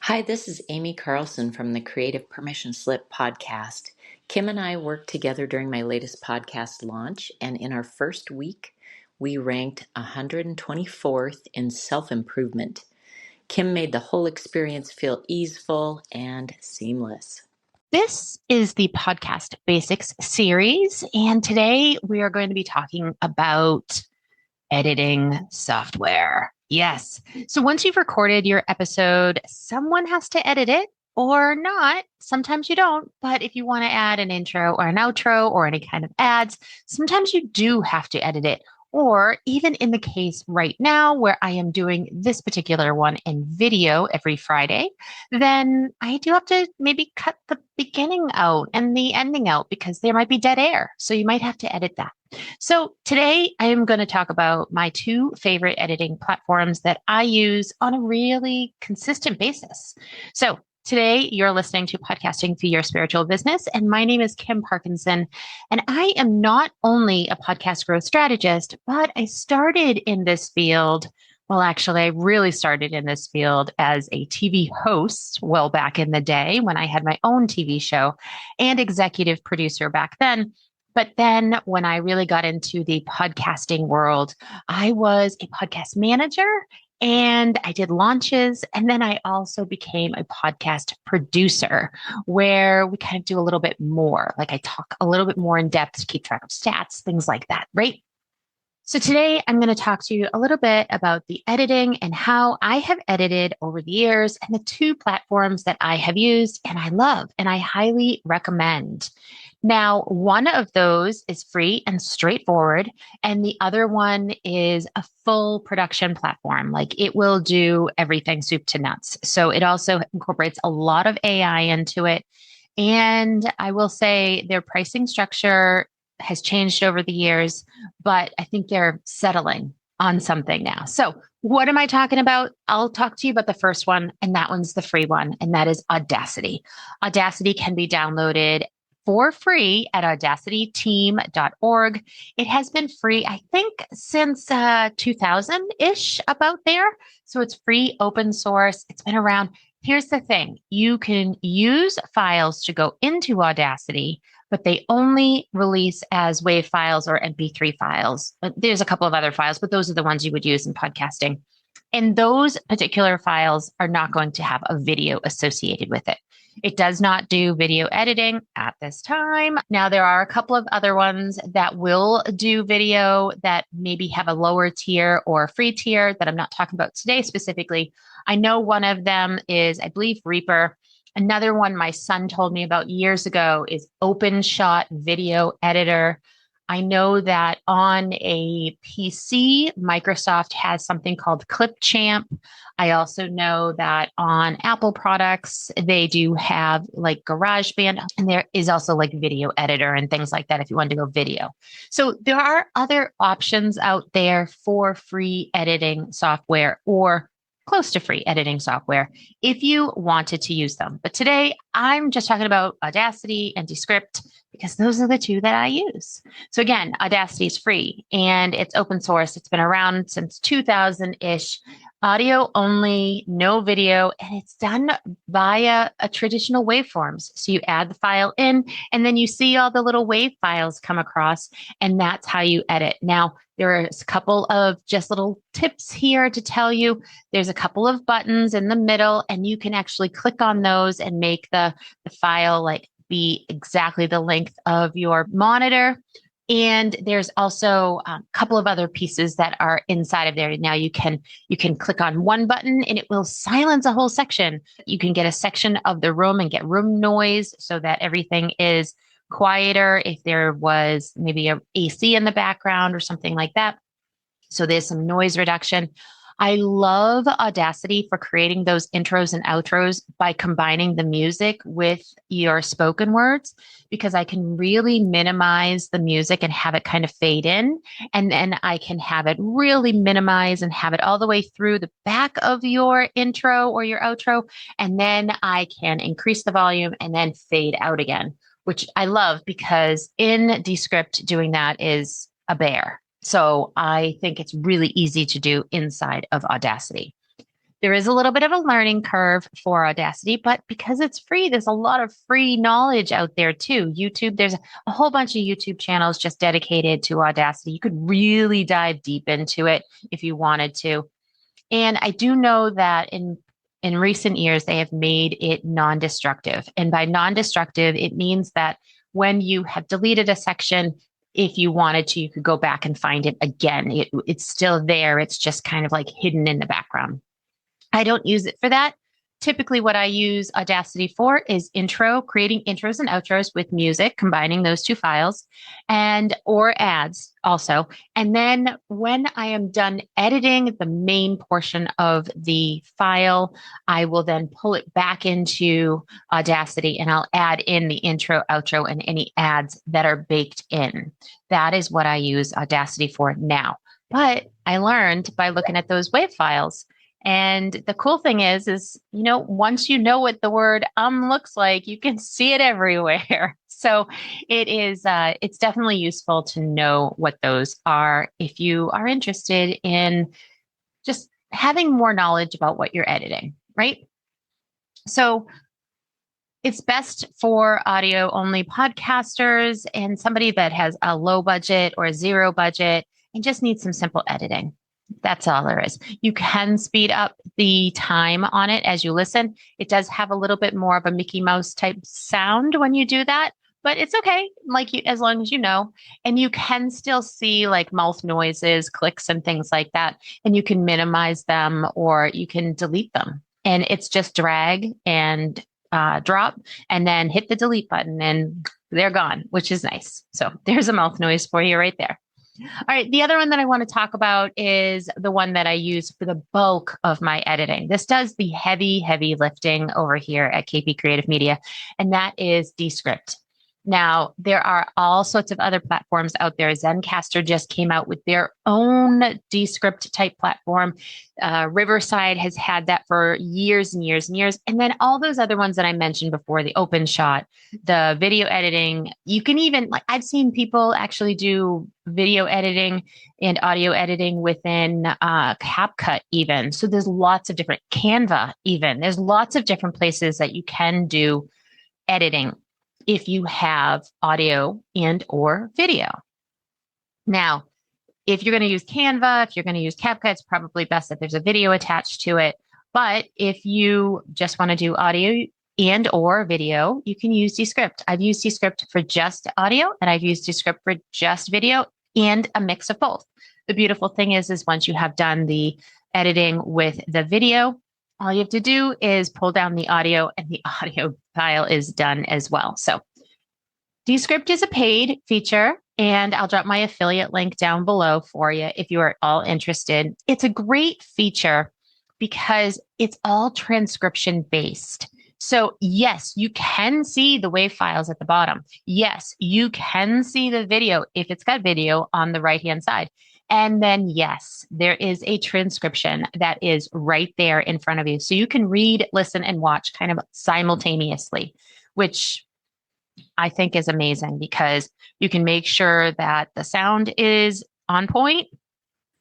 Hi, this is Amy Carlson from the Creative Permission Slip podcast. Kim and I worked together during my latest podcast launch, and in our first week, we ranked 124th in self improvement. Kim made the whole experience feel easeful and seamless. This is the Podcast Basics series, and today we are going to be talking about editing software. Yes. So once you've recorded your episode, someone has to edit it or not. Sometimes you don't, but if you want to add an intro or an outro or any kind of ads, sometimes you do have to edit it. Or even in the case right now where I am doing this particular one in video every Friday, then I do have to maybe cut the beginning out and the ending out because there might be dead air. So you might have to edit that. So today I am going to talk about my two favorite editing platforms that I use on a really consistent basis. So today you're listening to Podcasting for Your Spiritual Business, and my name is Kim Parkinson, and I am not only a podcast growth strategist, but I started in this field. Well, actually, I really started in this field as a TV host well back in the day when I had my own TV show and executive producer back then. But then when I really got into the podcasting world, I was a podcast manager and I did launches. And then I also became a podcast producer where we kind of do a little bit more. Like I talk a little bit more in depth to keep track of stats, things like that, right? So today I'm going to talk to you a little bit about the editing and how I have edited over the years and the two platforms that I have used and I love and I highly recommend. Now, one of those is free and straightforward, and the other one is a full production platform. Like it will do everything soup to nuts. So it also incorporates a lot of AI into it. And I will say their pricing structure has changed over the years, but I think they're settling on something now. So what am I talking about? I'll talk to you about the first one, and that one's the free one, and that is Audacity. Audacity can be downloaded for free at audacityteam.org. It has been free, I think, since 2000-ish, about there. So it's free, open source. It's been around. Here's the thing. You can use files to go into Audacity, but they only release as WAV files or MP3 files. There's a couple of other files, but those are the ones you would use in podcasting. And those particular files are not going to have a video associated with it. It does not do video editing at this time. Now, there are a couple of other ones that will do video that maybe have a lower tier or free tier that I'm not talking about today specifically. I know one of them is, I believe, Reaper. Another one my son told me about years ago is OpenShot Video Editor. I know that on a PC, Microsoft has something called Clipchamp. I also know that on Apple products, they do have like GarageBand, and there is also like video editor and things like that if you want to go video. So there are other options out there for free editing software or close to free editing software if you wanted to use them. But today I'm just talking about Audacity and Descript because those are the two that I use. So again, Audacity is free and it's open source. It's been around since 2000-ish. Audio only, no video, and it's done via a traditional waveforms. So you add the file in, and then you see all the little wave files come across, and that's how you edit. Now, there's a couple of just little tips here to tell you. There's a couple of buttons in the middle, and you can actually click on those and make the file like be exactly the length of your monitor. And there's also a couple of other pieces that are inside of there. Now you can click on one button and it will silence a whole section. You can get a section of the room and get room noise so that everything is quieter if there was maybe a AC in the background or something like that. So there's some noise reduction. I love Audacity for creating those intros and outros by combining the music with your spoken words, because I can really minimize the music and have it kind of fade in. And then I can have it really minimize and have it all the way through the back of your intro or your outro. And then I can increase the volume and then fade out again, which I love because in Descript doing that is a bear. So I think it's really easy to do inside of Audacity. There is a little bit of a learning curve for Audacity, but because it's free, there's a lot of free knowledge out there too. YouTube, there's a whole bunch of YouTube channels just dedicated to Audacity. You could really dive deep into it if you wanted to. And I do know that in recent years, they have made it non-destructive. And by non-destructive, it means that when you have deleted a section, if you wanted to, you could go back and find it again. It's still there. It's just kind of like hidden in the background. I don't use it for that. Typically, what I use Audacity for is creating intros and outros with music, combining those two files, and or ads also. And then when I am done editing the main portion of the file, I will then pull it back into Audacity and I'll add in the intro, outro, and any ads that are baked in. That is what I use Audacity for now. But I learned by looking at those WAV files. And the cool thing is, once you know what the word looks like, you can see it everywhere. So it's definitely useful to know what those are if you are interested in just having more knowledge about what you're editing, right? So it's best for audio only podcasters and somebody that has a low budget or a zero budget and just needs some simple editing. That's all there is. You can speed up the time on it as you listen. It does have a little bit more of a Mickey Mouse type sound when you do that, but it's okay. As long as you know, and you can still see like mouth noises, clicks, and things like that. And you can minimize them or you can delete them. And it's just drag and drop and then hit the delete button and they're gone, which is nice. So there's a mouth noise for you right there. All right. The other one that I want to talk about is the one that I use for the bulk of my editing. This does the heavy, heavy lifting over here at KP Creative Media, and that is Descript. Now, there are all sorts of other platforms out there. Zencastr just came out with their own Descript type platform. Riverside has had that for years and years and years. And then all those other ones that I mentioned before, the OpenShot, the video editing. You can even, I've seen people actually do video editing and audio editing within CapCut even. So there's lots of different, Canva even. There's lots of different places that you can do editing if you have audio and or video. Now, if you're going to use Canva, if you're going to use CapCut, it's probably best that there's a video attached to it. But if you just want to do audio and or video, you can use Descript. I've used Descript for just audio and I've used Descript for just video and a mix of both. The beautiful thing is once you have done the editing with the video, all you have to do is pull down the audio and the audio file is done as well. So Descript is a paid feature and I'll drop my affiliate link down below for you if you are all interested. It's a great feature because it's all transcription based. So yes, you can see the WAV files at the bottom. Yes, you can see the video if it's got video on the right-hand side. And then, yes, there is a transcription that is right there in front of you. So you can read, listen, and watch kind of simultaneously, which I think is amazing because you can make sure that the sound is on point.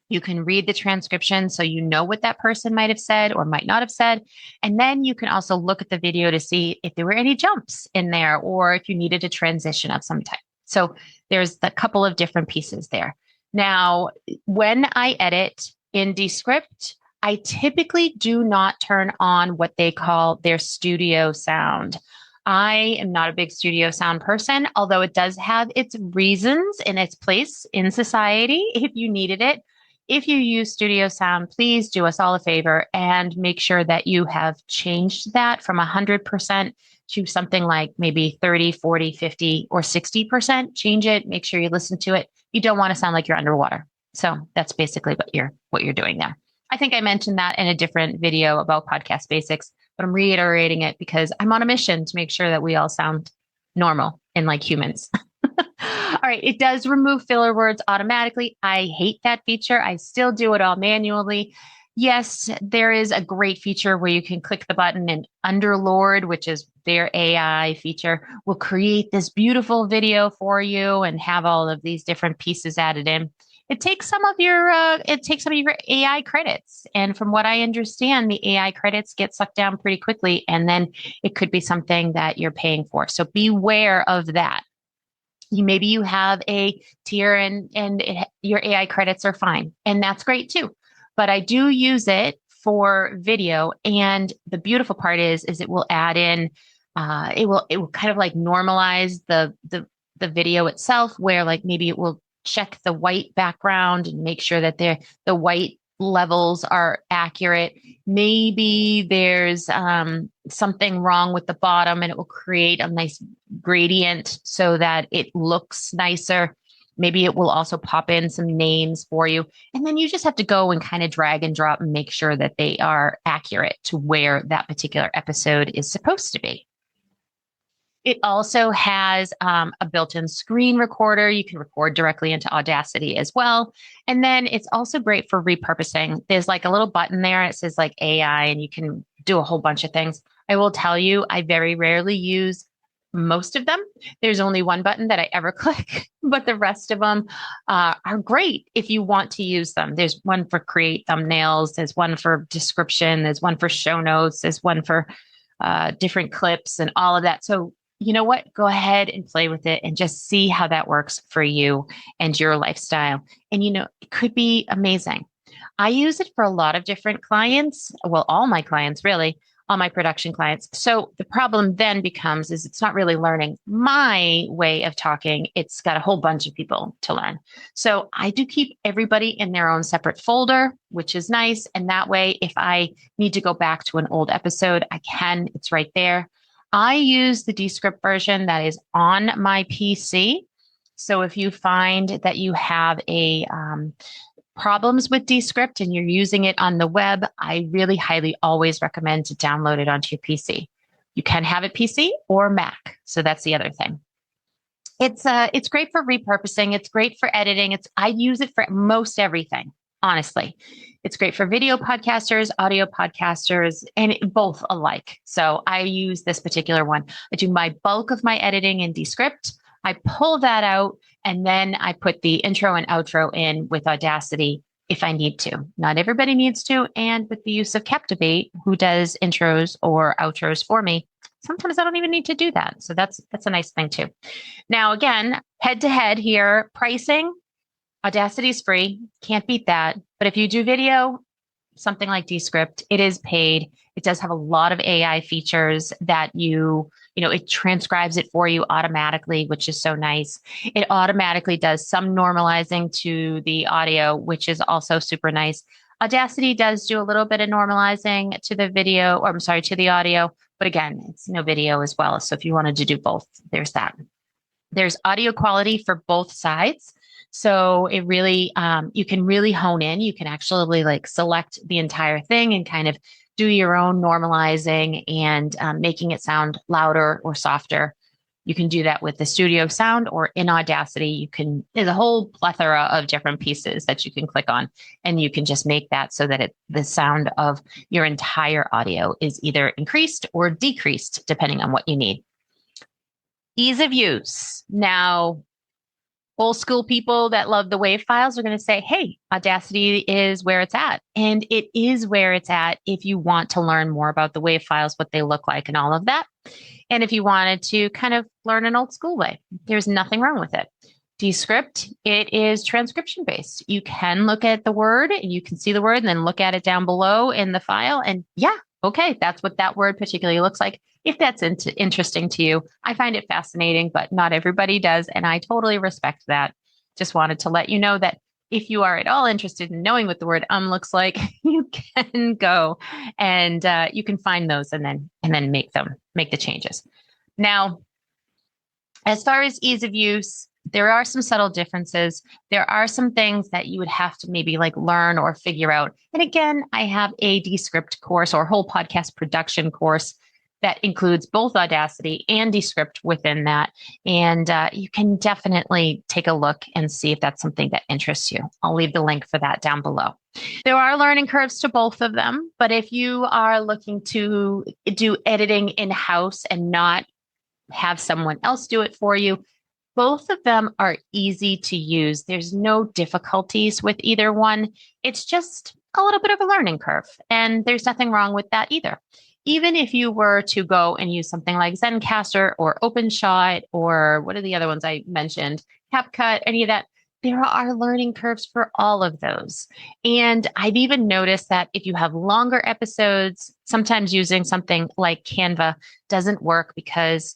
You can read the transcription so you know what that person might have said or might not have said. And then you can also look at the video to see if there were any jumps in there or if you needed a transition of some type. So there's a couple of different pieces there. Now, when I edit in Descript, I typically do not turn on what they call their studio sound. I am not a big studio sound person, although it does have its reasons and its place in society if you needed it. If you use studio sound, please do us all a favor and make sure that you have changed that from 100% to something like maybe 30, 40, 50, or 60%. Change it. Make sure you listen to it. You don't want to sound like you're underwater. So that's basically what you're doing there. I think I mentioned that in a different video about podcast basics, but I'm reiterating it because I'm on a mission to make sure that we all sound normal and like humans. All right. It does remove filler words automatically. I hate that feature. I still do it all manually. Yes, there is a great feature where you can click the button and Underlord, which is their AI feature, will create this beautiful video for you and have all of these different pieces added in. it takes some of your AI credits. And from what I understand, the AI credits get sucked down pretty quickly, and then it could be something that you're paying for. So beware of that. Maybe you have a tier and your AI credits are fine, and that's great too. But I do use it for video, and the beautiful part is it will add in, it will kind of like normalize the video itself, where like maybe it will check the white background and make sure that the white levels are accurate. Maybe there's something wrong with the bottom, and it will create a nice gradient so that it looks nicer. Maybe it will also pop in some names for you. And then you just have to go and kind of drag and drop and make sure that they are accurate to where that particular episode is supposed to be. It also has a built-in screen recorder. You can record directly into Audacity as well. And then it's also great for repurposing. There's like a little button there, and it says like AI, and you can do a whole bunch of things. I will tell you, I very rarely use most of them. There's only one button that I ever click, but the rest of them are great if you want to use them. There's one for create thumbnails. There's one for description. There's one for show notes. There's one for different clips and all of that. So you know what? Go ahead and play with it and just see how that works for you and your lifestyle. And, it could be amazing. I use it for a lot of different clients. Well, all my clients, really, all my production clients. So the problem then becomes is it's not really learning my way of talking. It's got a whole bunch of people to learn. So I do keep everybody in their own separate folder, which is nice. And that way, if I need to go back to an old episode, I can. It's right there. I use the Descript version that is on my PC. So if you find that you have a problems with Descript and you're using it on the web, I really highly always recommend to download it onto your PC. You can have it PC or Mac. So that's the other thing. It's great for repurposing. It's great for editing. I use it for most everything, honestly. It's great for video podcasters, audio podcasters, and both alike. So I use this particular one. I do my bulk of my editing in Descript. I pull that out, and then I put the intro and outro in with Audacity if I need to. Not everybody needs to. And with the use of Captivate, who does intros or outros for me, sometimes I don't even need to do that. So that's a nice thing too. Now, again, head to head here, pricing, Audacity is free. Can't beat that. But if you do video, something like Descript, it is paid. It does have a lot of AI features that it transcribes it for you automatically, which is so nice. It automatically does some normalizing to the audio, which is also super nice. Audacity does do a little bit of normalizing to the video, or I'm sorry, to the audio. But again, it's no video as well. So if you wanted to do both, there's that. There's audio quality for both sides. So it really, you can really hone in. You can actually like select the entire thing and kind of do your own normalizing and making it sound louder or softer. You can do that with the studio sound or in Audacity. There's a whole plethora of different pieces that you can click on, and you can just make that so that the sound of your entire audio is either increased or decreased, depending on what you need. Ease of use. Now, old school people that love the WAV files are going to say, hey, Audacity is where it's at. And it is where it's at if you want to learn more about the WAV files, what they look like and all of that. And if you wanted to kind of learn an old school way, there's nothing wrong with it. Descript, it is transcription based. You can look at the word and you can see the word and then look at it down below in the file. And yeah, okay, that's what that word particularly looks like. If that's interesting to you, I find it fascinating, but not everybody does. And I totally respect that. Just wanted to let you know that if you are at all interested in knowing what the word looks like, you can go and you can find those and then make the changes. Now, as far as ease of use, there are some subtle differences. There are some things that you would have to maybe like learn or figure out. And again, I have a Descript course or whole podcast production course that includes both Audacity and Descript within that. And you can definitely take a look and see if that's something that interests you. I'll leave the link for that down below. There are learning curves to both of them, but if you are looking to do editing in-house and not have someone else do it for you, Both of them are easy to use. There's no difficulties with either one. It's just a little bit of a learning curve, and there's nothing wrong with that either. Even if you were to go and use something like Zencaster or OpenShot or what are the other ones I mentioned, CapCut, any of that, there are learning curves for all of those. And I've even noticed that if you have longer episodes, sometimes using something like Canva doesn't work because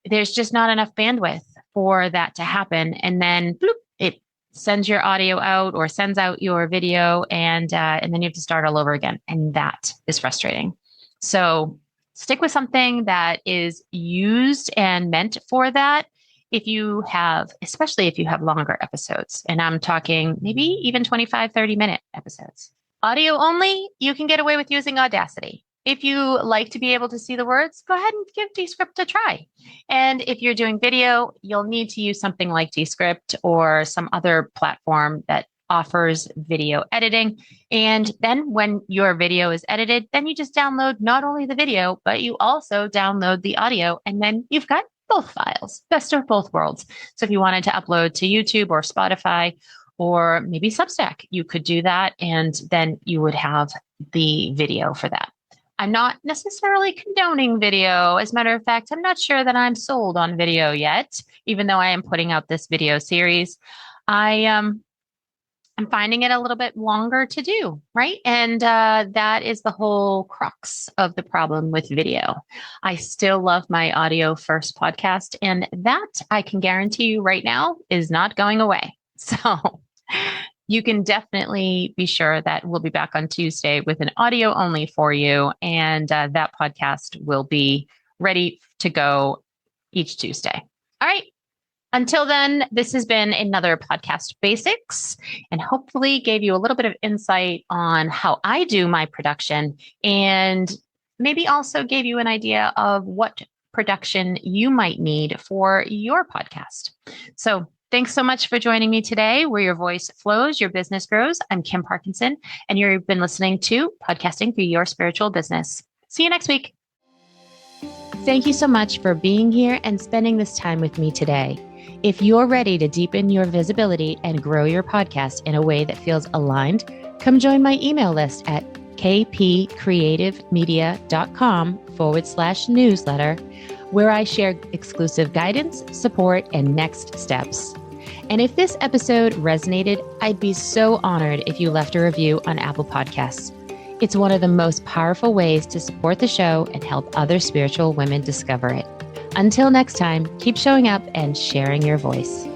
there's just not enough bandwidth for that to happen. And then bloop, it sends your audio out or sends out your video, and then you have to start all over again. And that is frustrating. So stick with something that is used and meant for that. If you have, especially if you have longer episodes, and I'm talking maybe even 25, 30-minute episodes. Audio only, you can get away with using Audacity. If you like to be able to see the words, go ahead and give Descript a try. And if you're doing video, you'll need to use something like Descript or some other platform that offers video editing. And then when your video is edited, then you just download not only the video, but you also download the audio, and then you've got both files, best of both worlds. So if you wanted to upload to YouTube or Spotify or maybe Substack, you could do that, and then you would have the video for that. I'm not necessarily condoning video. As a matter of fact, I'm not sure that I'm sold on video yet, even though I am putting out this video series. I'm finding it a little bit longer to do, right? And that is the whole crux of the problem with video. I still love my audio first podcast, and that I can guarantee you right now is not going away. So you can definitely be sure that we'll be back on Tuesday with an audio only for you. And that podcast will be ready to go each Tuesday. All right. Until then, this has been another Podcast Basics, and hopefully gave you a little bit of insight on how I do my production, and maybe also gave you an idea of what production you might need for your podcast. So thanks so much for joining me today, where your voice flows, your business grows. I'm Kim Parkinson, and you've been listening to Podcasting for Your Spiritual Business. See you next week. Thank you so much for being here and spending this time with me today. If you're ready to deepen your visibility and grow your podcast in a way that feels aligned, come join my email list at kpcreativemedia.com/newsletter, where I share exclusive guidance, support, and next steps. And if this episode resonated, I'd be so honored if you left a review on Apple Podcasts. It's one of the most powerful ways to support the show and help other spiritual women discover it. Until next time, keep showing up and sharing your voice.